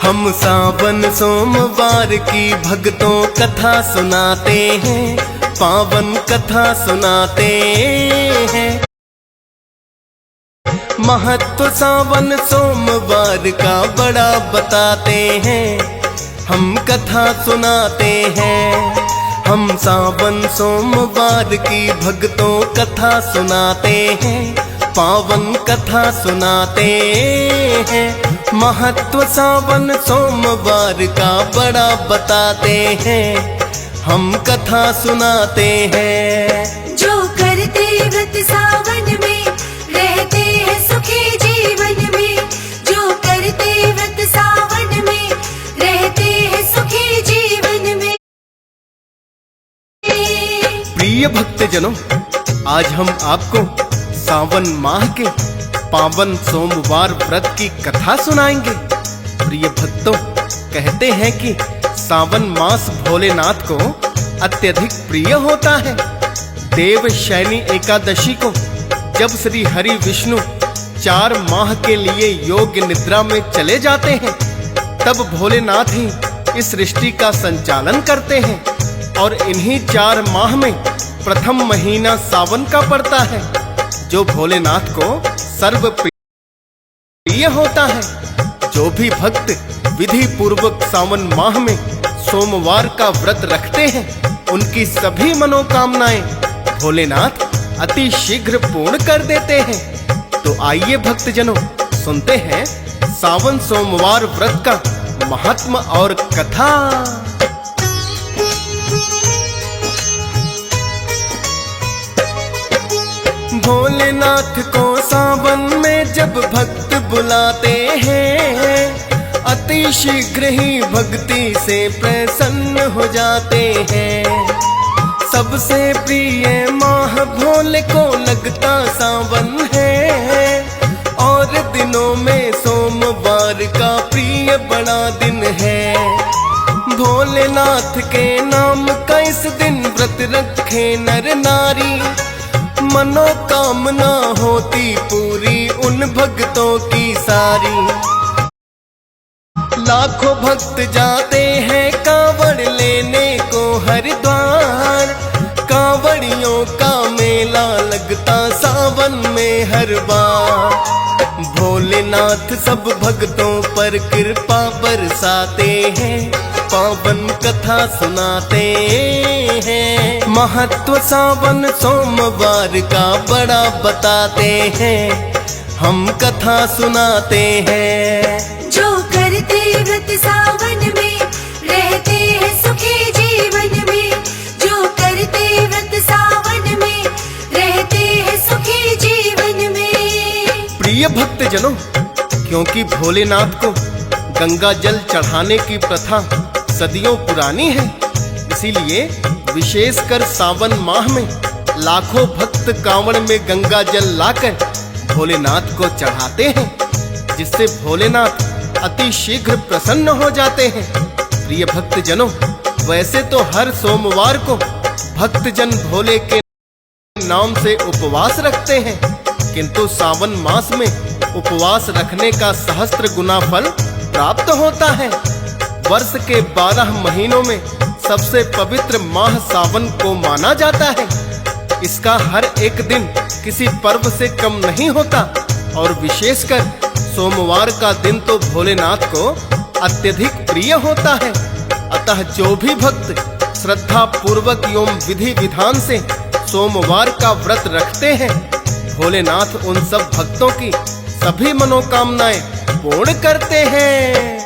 हम सावन सोमवार की भक्तों कथा सुनाते हैं, पावन कथा सुनाते हैं। महत्व सावन सोमवार का बड़ा बताते हैं, हम कथा सुनाते हैं। हम सावन सोमवार की भक्तों कथा सुनाते हैं, पावन कथा सुनाते हैं। महत्व सावन सोमवार का बड़ा बताते हैं, हम कथा सुनाते हैं। जो करते व्रत सावन में रहते हैं सुखी जीवन में, जो करते व्रत सावन में रहते हैं सुखी जीवन में। प्रिय भक्तजनों, आज हम आपको सावन माह के पावन सोमवार व्रत की कथा सुनाएंगे। प्रिय भक्तों, कहते हैं कि सावन मास भोलेनाथ को अत्यधिक प्रिय होता है। देव शयनी एकादशी को जब श्री हरि विष्णु 4 माह के लिए योग्य निद्रा में चले जाते हैं, तब भोलेनाथ ही इस सृष्टि का संचालन करते हैं। और इन्हीं 4 माह में प्रथम महीना सावन का पड़ता है, जो भोलेनाथ को सर्व प्रिय होता है। जो भी भक्त विधि पूर्वक सावन माह में सोमवार का व्रत रखते हैं, उनकी सभी मनोकामनाएं भोलेनाथ अति शीघ्र पूर्ण कर देते हैं। तो आइए भक्तजनों, सुनते हैं सावन सोमवार व्रत का महात्म और कथा। भोलेनाथ को सावन में जब भक्त बुलाते हैं, अति शीघ्र ही भक्ति से प्रसन्न हो जाते हैं। सबसे प्रिय माह भोले को लगता सावन है, और दिनों में सोमवार का प्रिय बड़ा दिन है। भोलेनाथ के नाम का इस दिन व्रत रखे नर नारी, मनोकामना होती पूरी उन भक्तों की सारी। लाखों भक्त जाते हैं कांवड़ लेने को हरिद्वार, कांवड़ियों का मेला लगता सावन में हर बार। भोलेनाथ सब भक्तों पर कृपा बरसाते हैं, पावन कथा सुनाते हैं। महत्व सावन सोमवार का बड़ा बताते हैं, हम कथा सुनाते हैं। जो करते व्रत सावन में रहते हैं सुखी जीवन में, जो करते व्रत सावन में रहते हैं सुखी जीवन में। प्रिय भक्तजनों, क्योंकि भोलेनाथ को गंगा जल चढ़ाने की प्रथा सदियों पुरानी है, इसीलिए विशेषकर सावन माह में लाखों भक्त कांवड़ में गंगा जल लाकर भोलेनाथ को चढ़ाते हैं, जिससे भोलेनाथ अति शीघ्र प्रसन्न हो जाते हैं। प्रिय भक्तजनों, वैसे तो हर सोमवार को भक्तजन भोले के नाम से उपवास रखते हैं, किंतु सावन मास में उपवास रखने का सहस्त्र गुना फल प्राप्त होता है। वर्ष के 12 महीनों में सबसे पवित्र माह सावन को माना जाता है। इसका हर एक दिन किसी पर्व से कम नहीं होता, और विशेषकर सोमवार का दिन तो भोलेनाथ को अत्यधिक प्रिय होता है। अतः जो भी भक्त श्रद्धा पूर्वक एवं विधि विधान से सोमवार का व्रत रखते हैं, भोलेनाथ उन सब भक्तों की सभी मनोकामनाएं पूर्ण करते हैं।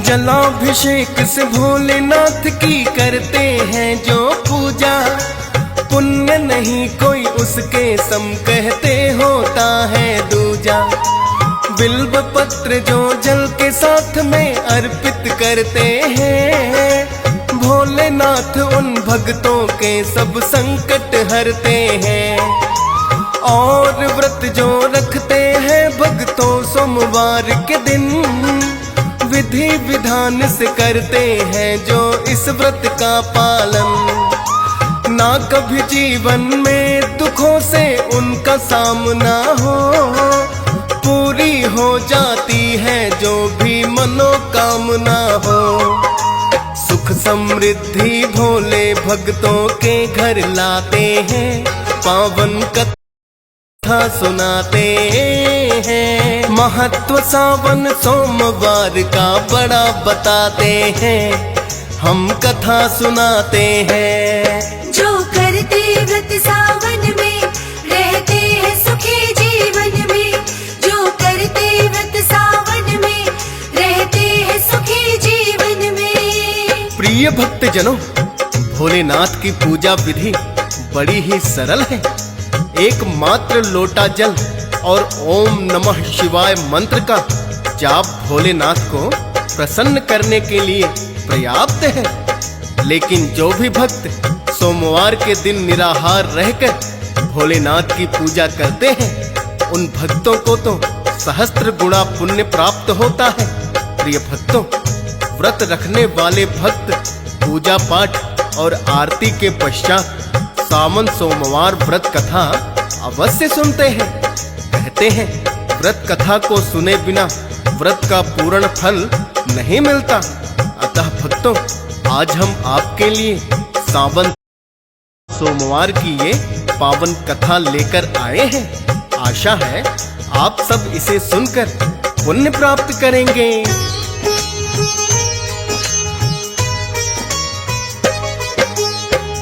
जलाभिषेक से भोलेनाथ की करते हैं जो पूजा, पुण्य नहीं कोई उसके सम कहते होता है दूजा। बिल्व पत्र जो जल के साथ में अर्पित करते हैं, भोलेनाथ उन भक्तों के सब संकट हरते हैं। और व्रत जो रखते हैं भक्तों सोमवार के दिन, विधि विधान से करते हैं जो इस व्रत का पालन। ना कभी जीवन में दुखों से उनका सामना हो, पूरी हो जाती है जो भी मनोकामना हो। सुख समृद्धि भोले भक्तों के घर लाते हैं, पावन कथा सुनाते हैं। महत्व सावन सोमवार का बड़ा बताते हैं, हम कथा सुनाते हैं। जो करते व्रत सावन में रहते हैं सुखी जीवन में, जो करते व्रत सावन में रहते हैं सुखी जीवन में। प्रिय भक्तजनों, भोलेनाथ की पूजा विधि बड़ी ही सरल है। एक मात्र लोटा जल और ओम नमः शिवाय मंत्र का जाप भोलेनाथ को प्रसन्न करने के लिए पर्याप्त है। लेकिन जो भी भक्त सोमवार के दिन निराहार रहकर भोलेनाथ की पूजा करते हैं, उन भक्तों को तो सहस्त्र गुणा पुण्य प्राप्त होता है। प्रिय भक्तों, व्रत रखने वाले भक्त पूजा पाठ और आरती के पश्चात सावन सोमवार व्रत कथा अवश्य सुनते हैं। कहते हैं व्रत कथा को सुने बिना व्रत का पूर्ण फल नहीं मिलता। अतः भक्तों, आज हम आपके लिए सावन सोमवार की ये पावन कथा लेकर आए हैं। आशा है आप सब इसे सुनकर पुण्य प्राप्त करेंगे।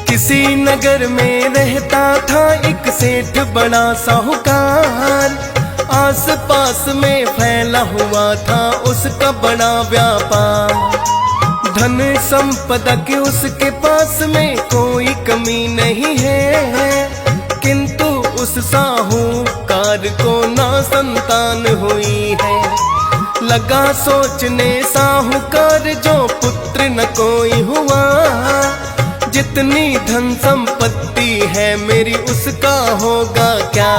किसी नगर में रहता था एक सेठ बड़ा साहूकार, आस पास में फैला हुआ था उसका बड़ा व्यापार। धन संपदा की उसके पास में कोई कमी नहीं है, किंतु उस साहूकार को ना संतान हुई है। लगा सोचने साहूकार जो पुत्र न कोई हुआ, जितनी धन संपत्ति है मेरी उसका होगा क्या।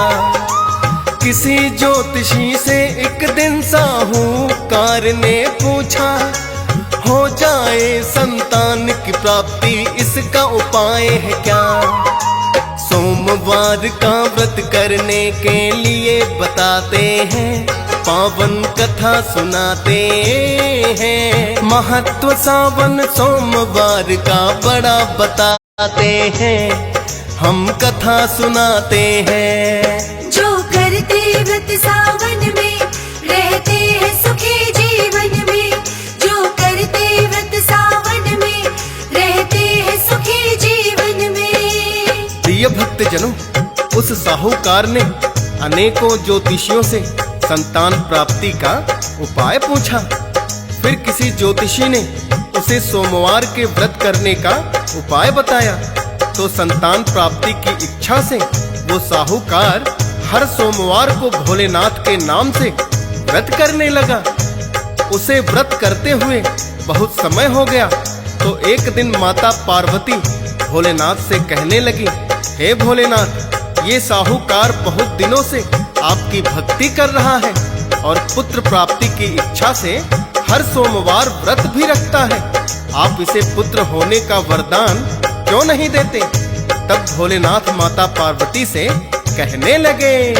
किसी ज्योतिषी से एक दिन साहूकार ने पूछा, हो जाए संतान की प्राप्ति इसका उपाय है क्या। सोमवार का व्रत करने के लिए बताते हैं, पावन कथा सुनाते हैं। महत्व सावन सोमवार का बड़ा बताते हैं, हम कथा सुनाते हैं। जो करते व्रत सावन में रहते हैं सुखी जीवन में, जो करते व्रत सावन में रहते हैं सुखी जीवन में। प्रिय भक्तजनों, उस साहूकार ने अनेकों ज्योतिषियों से संतान प्राप्ति का उपाय पूछा। फिर किसी ज्योतिषी ने उसे सोमवार के व्रत करने का उपाय बताया, तो संतान प्राप्ति की इच्छा से वो साहूकार हर सोमवार को भोलेनाथ के नाम से व्रत करने लगा। उसे व्रत करते हुए बहुत समय हो गया, तो एक दिन माता पार्वती भोलेनाथ से कहने लगी, हे भोलेनाथ, ये साहूकार बहुत दिनों से आपकी भक्ति कर रहा है और पुत्र प्राप्ति की इच्छा से हर सोमवार व्रत भी रखता है। आप इसे पुत्र होने का वरदान क्यों नहीं देते। तब भोलेनाथ माता पार्वती से कहने लगे,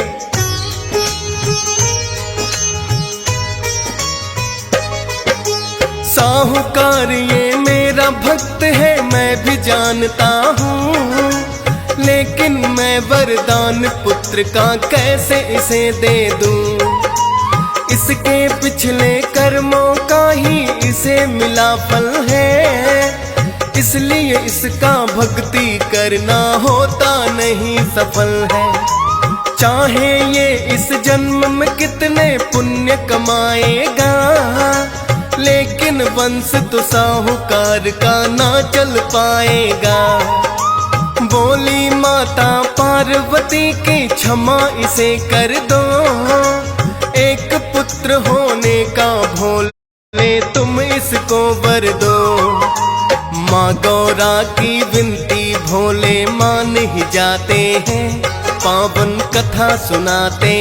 साहूकार ये मेरा भक्त है मैं भी जानता हूँ, लेकिन मैं वरदान पुत्र का कैसे इसे दे दूं। इसके पिछले कर्मों का ही इसे मिला फल है, इसलिए इसका भक्ति करना होता नहीं सफल है। चाहे ये इस जन्म में कितने पुण्य कमाएगा, लेकिन वंश तो साहूकार का ना चल पाएगा। बोली माता पार्वती की क्षमा इसे कर दो, एक पुत्र होने का भोले तुम इसको वर दो। माँ गौरा की विनती भोले मान ही जाते हैं, पावन कथा सुनाते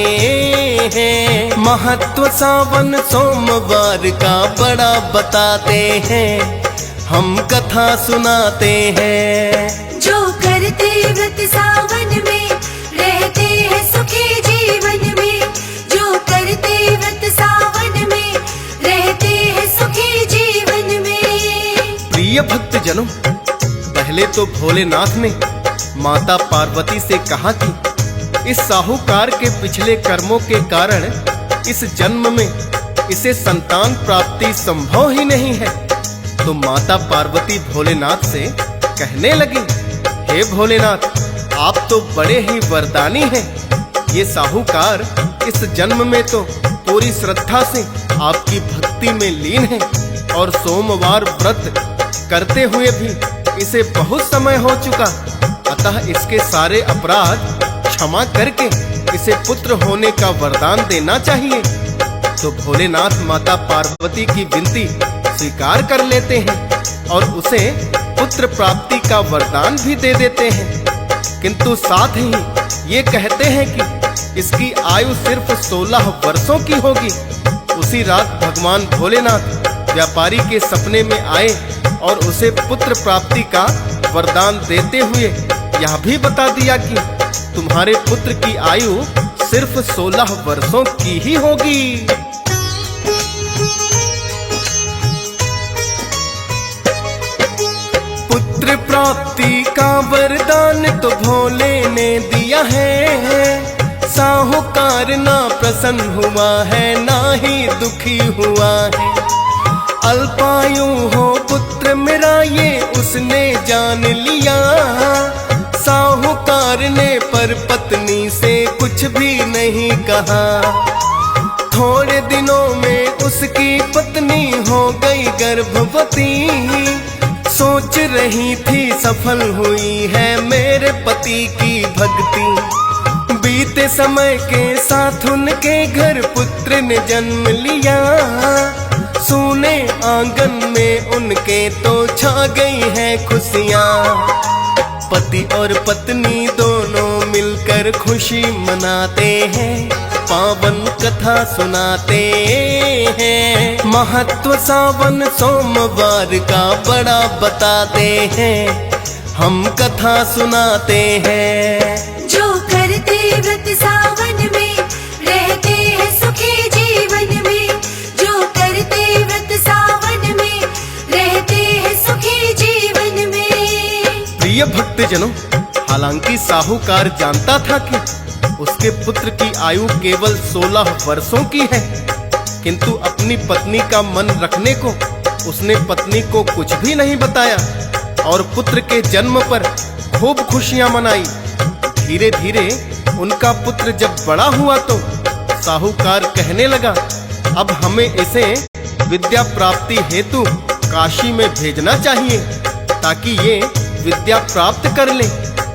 हैं। महत्व सावन सोमवार का बड़ा बताते हैं, हम कथा सुनाते हैं। जो कर व्रत सावन में रहते हैं सुखी जीवन में। जो करते व्रत सावन में रहते हैं सुखी जीवन में। प्रिय भक्तजनों, पहले तो भोलेनाथ ने माता पार्वती से कहा कि इस साहूकार के पिछले कर्मों के कारण इस जन्म में इसे संतान प्राप्ति संभव ही नहीं है। तो माता पार्वती भोलेनाथ से कहने लगी, हे भोलेनाथ, आप तो बड़े ही वरदानी हैं। ये साहूकार इस जन्म में तो पूरी श्रद्धा से आपकी भक्ति में लीन है और सोमवार व्रत करते हुए भी इसे बहुत समय हो चुका, अतः इसके सारे अपराध क्षमा करके इसे पुत्र होने का वरदान देना चाहिए। तो भोलेनाथ माता पार्वती की विनती स्वीकार कर लेते हैं और उसे पुत्र प्राप्ति का वरदान भी दे देते हैं, किंतु साथ ही ये कहते हैं कि इसकी आयु सिर्फ 16 वर्षों की होगी। उसी रात भगवान भोलेनाथ व्यापारी के सपने में आए और उसे पुत्र प्राप्ति का वरदान देते हुए यह भी बता दिया कि तुम्हारे पुत्र की आयु सिर्फ 16 वर्षों की ही होगी। पुत्र प्राप्ति का वरदान तो भोले ने दिया है। साहूकार ना प्रसन्न हुआ है, ना ही दुखी हुआ है। अल्पायु हो पुत्र मेरा ये उसने जान लिया। साहूकार ने पर पत्नी से कुछ भी नहीं कहा। थोड़े दिनों में उसकी पत्नी हो गई गर्भवती। सोच रही थी सफल हुई है मेरे पति की भक्ति। बीते समय के साथ उनके घर पुत्र ने जन्म लिया। सूने आंगन में उनके तो छा गई है खुशियाँ। पति और पत्नी दोनों मिलकर खुशी मनाते हैं, पावन कथा सुनाते हैं। महत्व सावन सोमवार का बड़ा बताते हैं, हम कथा सुनाते हैं। जो करते व्रत सावन में रहते हैं सुखी जीवन में। जो करते व्रत सावन में रहते हैं सुखी जीवन में। प्रिय भक्तजनों, हालांकि साहूकार जानता था कि उसके पुत्र की आयु केवल 16 वर्षों की है, किंतु अपनी पत्नी का मन रखने को उसने पत्नी को कुछ भी नहीं बताया और पुत्र के जन्म पर खूब खुशियां मनाई। धीरे धीरे उनका पुत्र जब बड़ा हुआ तो साहूकार कहने लगा, अब हमें इसे विद्या प्राप्ति हेतु काशी में भेजना चाहिए, ताकि ये विद्या प्राप्त कर ले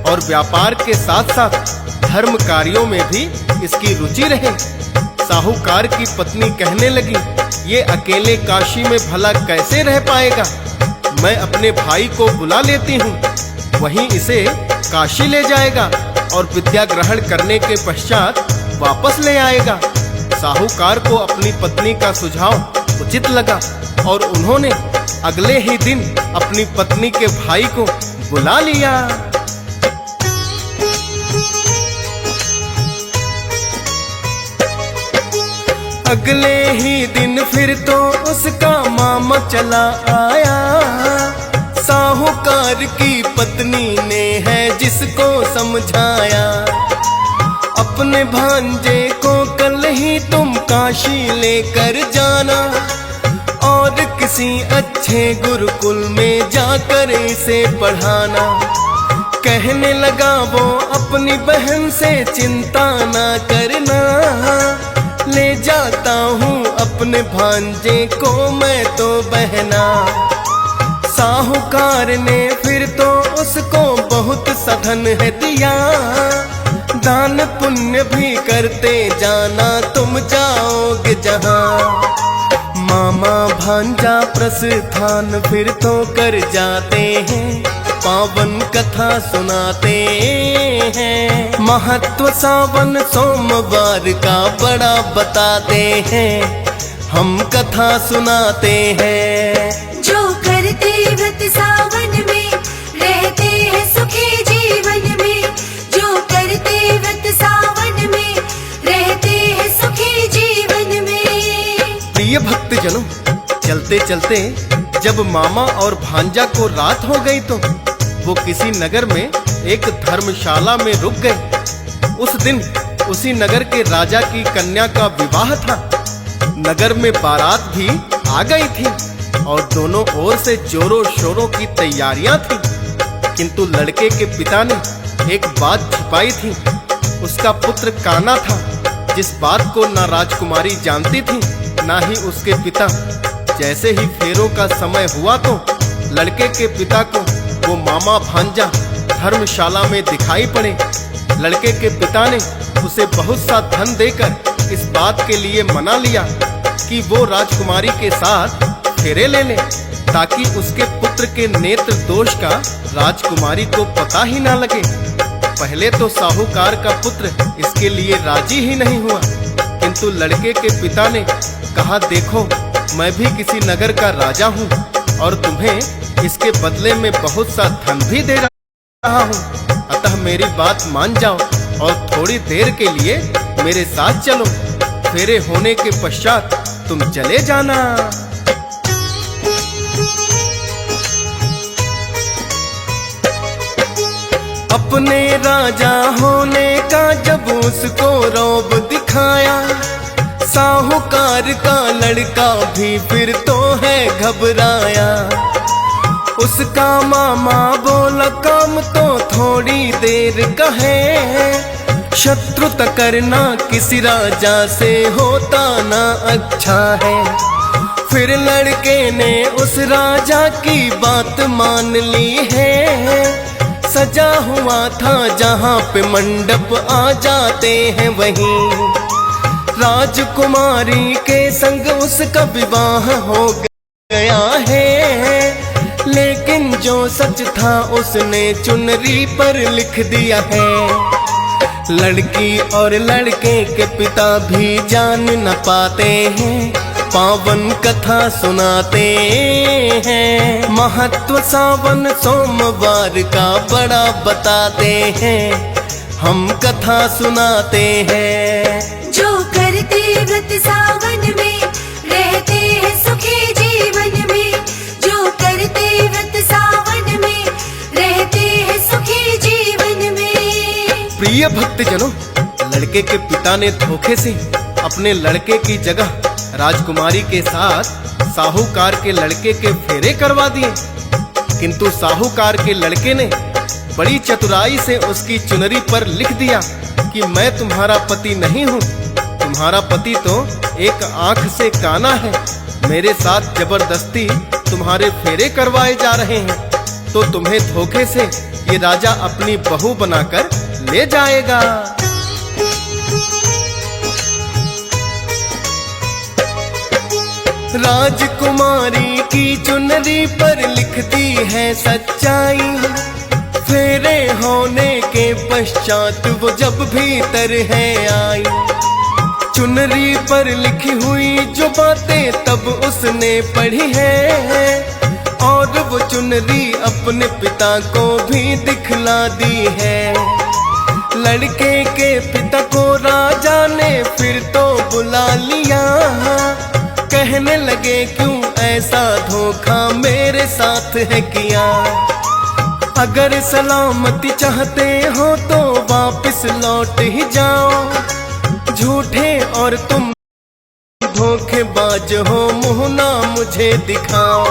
और व्यापार के साथ साथ धर्म कार्यों में भी इसकी रुचि रहे। साहूकार की पत्नी कहने लगी, ये अकेले काशी में भला कैसे रह पाएगा। मैं अपने भाई को बुला लेती हूँ, वहीं इसे काशी ले जाएगा और विद्या ग्रहण करने के पश्चात वापस ले आएगा। साहूकार को अपनी पत्नी का सुझाव उचित लगा और उन्होंने अगले ही दिन अपनी पत्नी के भाई को बुला लिया। अगले ही दिन फिर तो उसका मामा चला आया। साहूकार की पत्नी ने है जिसको समझाया, अपने भांजे को कल ही तुम काशी लेकर जाना और किसी अच्छे गुरुकुल में जाकर इसे पढ़ाना। कहने लगा वो अपनी बहन से, चिंता ना करना, ले जाता हूँ अपने भांजे को मैं तो बहना। साहूकार ने फिर तो उसको बहुत सधन है दिया, दान पुण्य भी करते जाना तुम जाओगे जहाँ। मामा भांजा प्रस्थान फिर तो कर जाते हैं, पावन कथा सुनाते हैं। महत्व सावन सोमवार का बड़ा बताते हैं, हम कथा सुनाते हैं। जो करते व्रत सावन में रहते हैं सुखी जीवन में। चलते चलते जब मामा और भांजा को रात हो गई तो वो किसी नगर में एक धर्मशाला में रुक गए। उस दिन उसी नगर के राजा की कन्या का विवाह था। नगर में बारात भी आ गई थी और दोनों ओर से जोरों शोरों की तैयारियां थी। किंतु लड़के के पिता ने एक बात छिपाई थी। उसका पुत्र काना था, जिस बात को ना राजकुमारी जानती थी ना ही उसके पिता। जैसे ही फेरों का समय हुआ तो लड़के के पिता को वो मामा भांजा धर्मशाला में दिखाई पड़े। लड़के के पिता ने उसे बहुत सा धन देकर इस बात के लिए मना लिया कि वो राजकुमारी के साथ फेरे ले ले, ताकि उसके पुत्र के नेत्र दोष का राजकुमारी को पता ही ना लगे। पहले तो साहूकार का पुत्र इसके लिए राजी ही नहीं हुआ, किंतु लड़के के पिता ने कहा, देखो मैं भी किसी नगर का राजा हूँ और तुम्हें इसके बदले में बहुत सा धन भी दे रहा हूँ। अतः मेरी बात मान जाओ और थोड़ी देर के लिए मेरे साथ चलो। फेरे होने के पश्चात तुम चले जाना। अपने राजा होने का जब उसको रौब दिखाया, साहूकार का लड़का भी फिर तो है घबराया। उसका मामा बोला, काम तो थोड़ी देर का है, शत्रुता करना किसी राजा से होता ना अच्छा है। फिर लड़के ने उस राजा की बात मान ली है। सजा हुआ था जहाँ पे मंडप आ जाते हैं वहीं राजकुमारी के संग उसका विवाह हो गया है। लेकिन जो सच था उसने चुनरी पर लिख दिया है। लड़की और लड़के के पिता भी जान न पाते हैं, पावन कथा सुनाते हैं। महत्व सावन सोमवार का बड़ा बताते हैं, हम कथा सुनाते हैं। जो करते व्रत सावन में रहते हैं सुखी जीवन में। जो करते व्रत सावन में रहते हैं सुखी जीवन में। प्रिय भक्तजनों, लड़के के पिता ने धोखे से अपने लड़के की जगह राजकुमारी के साथ साहूकार के लड़के के फेरे करवा दिए। किंतु साहूकार के लड़के ने बड़ी चतुराई से उसकी चुनरी पर लिख दिया कि मैं तुम्हारा पति नहीं हूँ, तुम्हारा पति तो एक आंख से काना है। मेरे साथ जबरदस्ती तुम्हारे फेरे करवाए जा रहे हैं, तो तुम्हें धोखे से ये राजा अपनी बहू बनाकर ले जाएगा। राजकुमारी की चुनरी पर लिख दी है सच्चाई। फेरे होने के पश्चात वो जब भीतर है आई, चुनरी पर लिखी हुई जो बातें तब उसने पढ़ी है, और वो चुनरी अपने पिता को भी दिखला दी है। लड़के के पिता को राजा ने फिर तो बुला लिया, कहने लगे क्यों ऐसा धोखा मेरे साथ है किया। अगर सलामती चाहते हो तो वापस लौट ही जाओ, झूठे और तुम धोखेबाज हो, मुँह ना मुझे दिखाओ।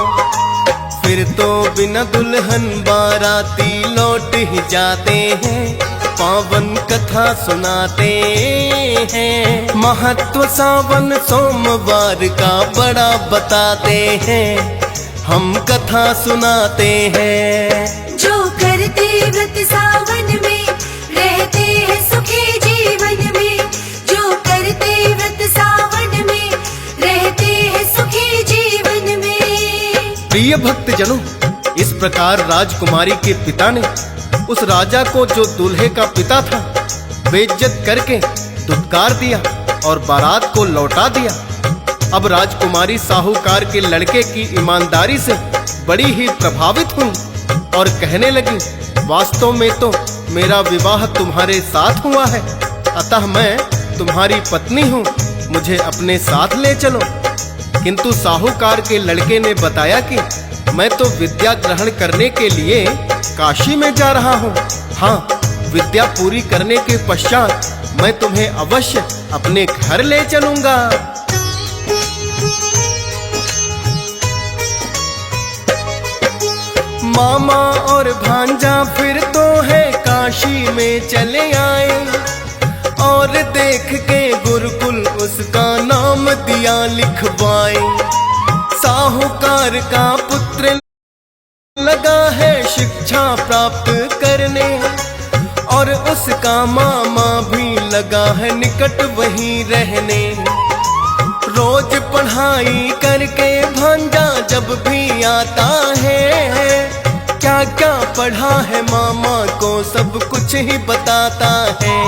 फिर तो बिना दुल्हन बाराती लौट ही जाते हैं, पावन कथा सुनाते हैं। महत्व सावन सोमवार का बड़ा बताते हैं, हम कथा सुनाते हैं। जो करते व्रत सावन में रहते हैं सुखी जीवन में। जो करते व्रत सावन में रहते हैं सुखी जीवन में। प्रिय भक्तजनों, इस प्रकार राजकुमारी के पिता ने उस राजा को, जो दूल्हे का पिता था, बेइज्जत करके धुतकार दिया और बारात को लौटा दिया। अब राजकुमारी साहूकार के लड़के की ईमानदारी से बड़ी ही प्रभावित हुई और कहने लगी, वास्तव में तो मेरा विवाह तुम्हारे साथ हुआ है, अतः मैं तुम्हारी पत्नी हूँ, मुझे अपने साथ ले चलो। किंतु साहूकार के लड़के ने बताया कि मैं तो विद्या ग्रहण करने के लिए काशी में जा रहा हूँ। हाँ, विद्या पूरी करने के पश्चात मैं तुम्हें अवश्य अपने घर ले चलूंगा। मामा और भांजा फिर तो है काशी में चले आए और देख के गुरुकुल उसका नाम दिया लिखवाए। साहूकार का पुत्र लगा है शिक्षा प्राप्त करने और उसका मामा भी लगा है निकट वहीं रहने। रोज पढ़ाई करके भांजा जब भी आता है, क्या क्या पढ़ा है मामा को सब कुछ ही बताता है।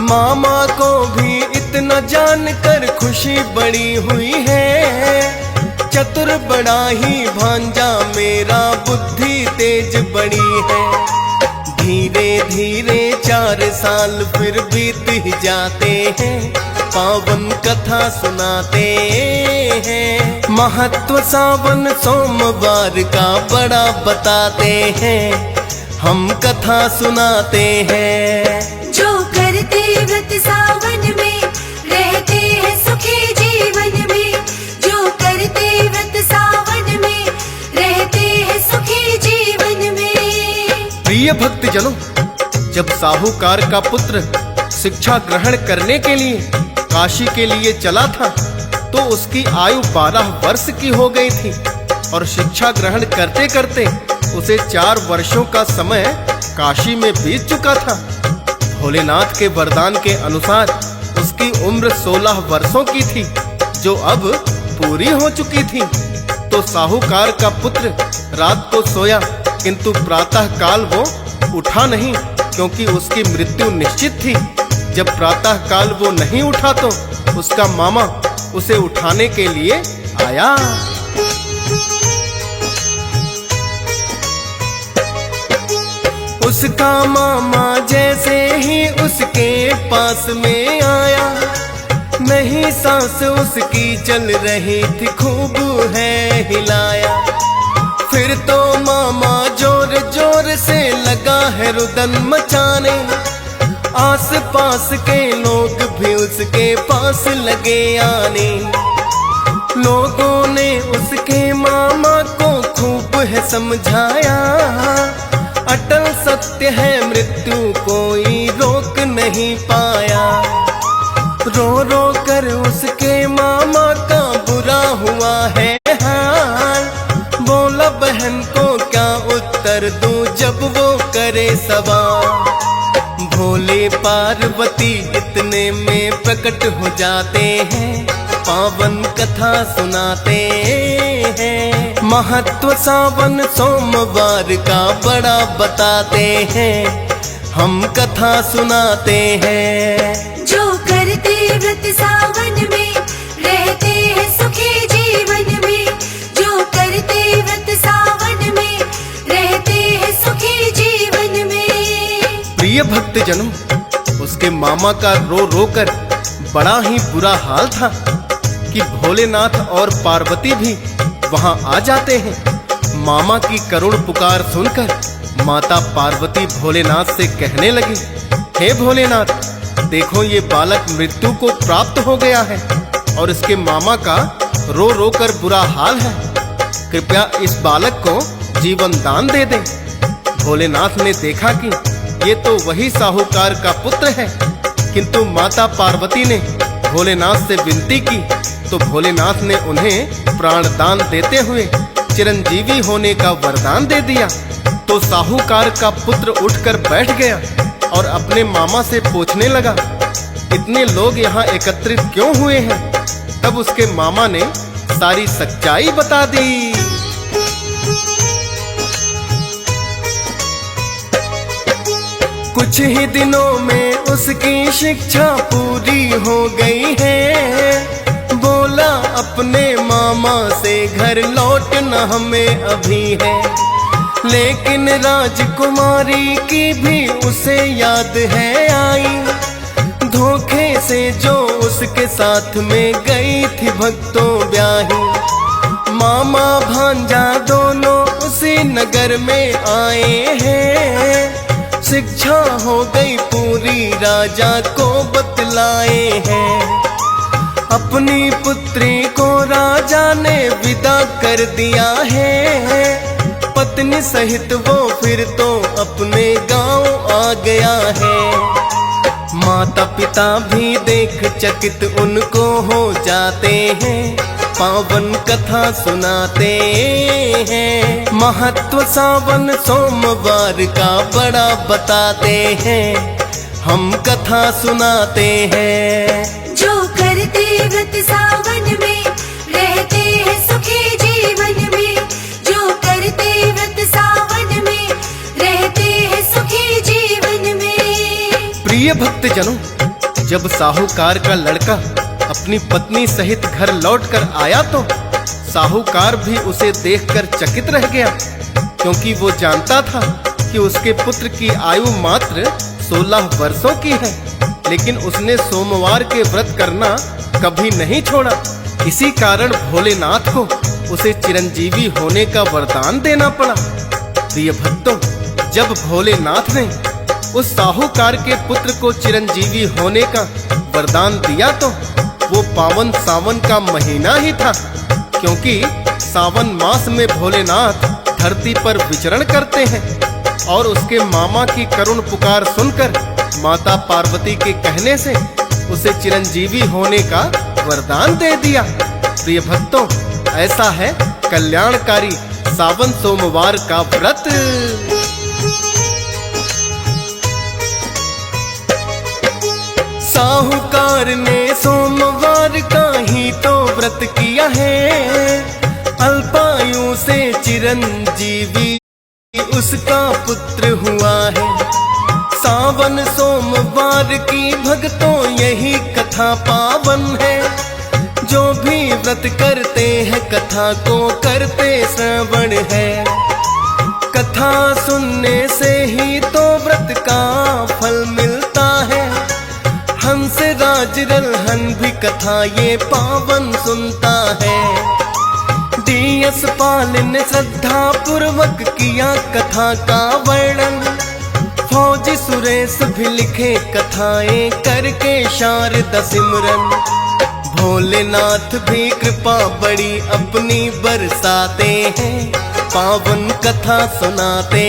मामा को भी इतना जानकर खुशी बड़ी हुई है। चतुर बड़ा ही भांजा मेरा, बुद्धि तेज बड़ी है। धीरे धीरे 4 साल फिर बीत ही जाते हैं, पावन कथा सुनाते हैं। महत्व सावन सोमवार का बड़ा बताते हैं, हम कथा सुनाते हैं। जो करते व्रत सावन में रहते हैं सुखी जीवन में। जो करते व्रत सावन में रहते हैं सुखी जीवन में। प्रिय भक्तजनों, जब साहूकार का पुत्र शिक्षा ग्रहण करने के लिए काशी के लिए चला था तो उसकी आयु 12 वर्ष की हो गई थी और शिक्षा ग्रहण करते करते उसे 4 वर्षों का समय काशी में बीत चुका था। भोलेनाथ के वरदान के अनुसार उसकी उम्र 16 वर्षों की थी, जो अब पूरी हो चुकी थी। तो साहूकार का पुत्र रात को सोया, किंतु प्रातः काल वो उठा नहीं, क्योंकि उसकी मृत्यु निश्चित थी। जब प्रातः काल वो नहीं उठा तो उसका मामा उसे उठाने के लिए आया। उसका मामा जैसे ही उसके पास में आया, नहीं सांस उसकी चल रही थी, खूब है हिलाया। फिर तो मामा जोर जोर से लगा है रुदन मचाने। आस पास के लोग भी उसके पास लगे आने। लोगों ने उसके मामा को खूब है समझाया, अटल सत्य है मृत्यु कोई रोक नहीं पाया। रो रो कर उसके मामा का बुरा हुआ है हाल। बोला बहन को क्या उत्तर दूं जब वो करे सवाल। भोले पार्वती इतने में प्रकट हो जाते हैं, पावन कथा सुनाते हैं। महत्व सावन सोमवार का बड़ा बताते हैं, हम कथा सुनाते हैं। जो करते व्रत सावन में रहते हैं सुखी जीवन में। जो करते व्रत सावन में रहते हैं सुखी जीवन में। प्रिय भक्तजनों, उसके मामा का रो रो कर बड़ा ही बुरा हाल था कि भोलेनाथ और पार्वती भी वहां आ जाते हैं। मामा की करुण पुकार सुनकर माता पार्वती भोलेनाथ से कहने लगी, हे भोलेनाथ, देखो ये बालक मृत्यु को प्राप्त हो गया है और इसके मामा का रो रो कर बुरा हाल है। कृपया इस बालक को जीवन दान दे दें। भोलेनाथ ने देखा कि ये तो वही साहूकार का पुत्र है, किंतु माता पार्वती ने भोलेनाथ से विनती की तो भोलेनाथ ने उन्हें प्राण दान देते हुए चिरंजीवी होने का वरदान दे दिया। तो साहूकार का पुत्र उठकर बैठ गया और अपने मामा से पूछने लगा, इतने लोग यहाँ एकत्रित क्यों हुए हैं? तब उसके मामा ने सारी सच्चाई बता दी। कुछ ही दिनों में उसकी शिक्षा पूरी हो गई है। बोला अपने मामा से घर लौटना हमें अभी है, लेकिन राजकुमारी की भी उसे याद है आई। धोखे से जो उसके साथ में गई थी भक्तों ब्याही, मामा भांजा दोनों उसी नगर में आए हैं। शिक्षा हो गई पूरी राजा को बतलाए हैं। अपनी पुत्री को राजा ने विदा कर दिया है। पत्नी सहित वो फिर तो अपने गांव आ गया है। माता पिता भी देख चकित उनको हो जाते हैं। पावन कथा सुनाते हैं। महत्व सावन सोमवार का बड़ा बताते हैं। हम कथा सुनाते हैं। जो करते व्रत सावन में रहते हैं सुखी जीवन में। जो करते व्रत सावन में रहते हैं सुखी जीवन में। प्रिय भक्तजनों, जब साहूकार का लड़का अपनी पत्नी सहित घर लौटकर आया तो साहूकार भी उसे देखकर चकित रह गया, क्योंकि वो जानता था कि उसके पुत्र की आयु मात्र 16 वर्षों की है। लेकिन उसने सोमवार के व्रत करना कभी नहीं छोड़ा। इसी कारण भोलेनाथ को उसे चिरंजीवी होने का वरदान देना पड़ा। प्रिय भक्तों, जब भोलेनाथ ने उस साहूकार के पुत्र को चिरंजीवी होने का वरदान दिया तो वो पावन सावन का महीना ही था, क्योंकि सावन मास में भोलेनाथ धरती पर विचरण करते हैं। और उसके मामा की करुण पुकार सुनकर माता पार्वती के कहने से उसे चिरंजीवी होने का वरदान दे दिया। प्रिय भक्तों, ऐसा है कल्याणकारी सावन सोमवार का व्रत। साहूकार ने सोमवार का ही तो व्रत किया है। अल्पायु से चिरंजीवी उसका पुत्र हुआ है। सावन सोमवार की भक्तों यही कथा पावन है। जो भी व्रत करते हैं कथा को करते श्रवण है। कथा सुनने से ही तो व्रत का फल मिलता है। हंस राज रल्हन भी कथा ये पावन सुनता है। डीएस पाल ने श्रद्धा पूर्वक किया कथा का वर्णन। फौजी सुरेश भी लिखे कथाएं करके शारदा सिमरन। भोलेनाथ भी कृपा बड़ी अपनी बरसाते हैं। पावन कथा सुनाते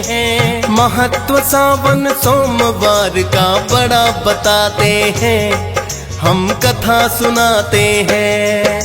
हैं। महत्व सावन सोमवार का बड़ा बताते हैं। हम कथा सुनाते हैं।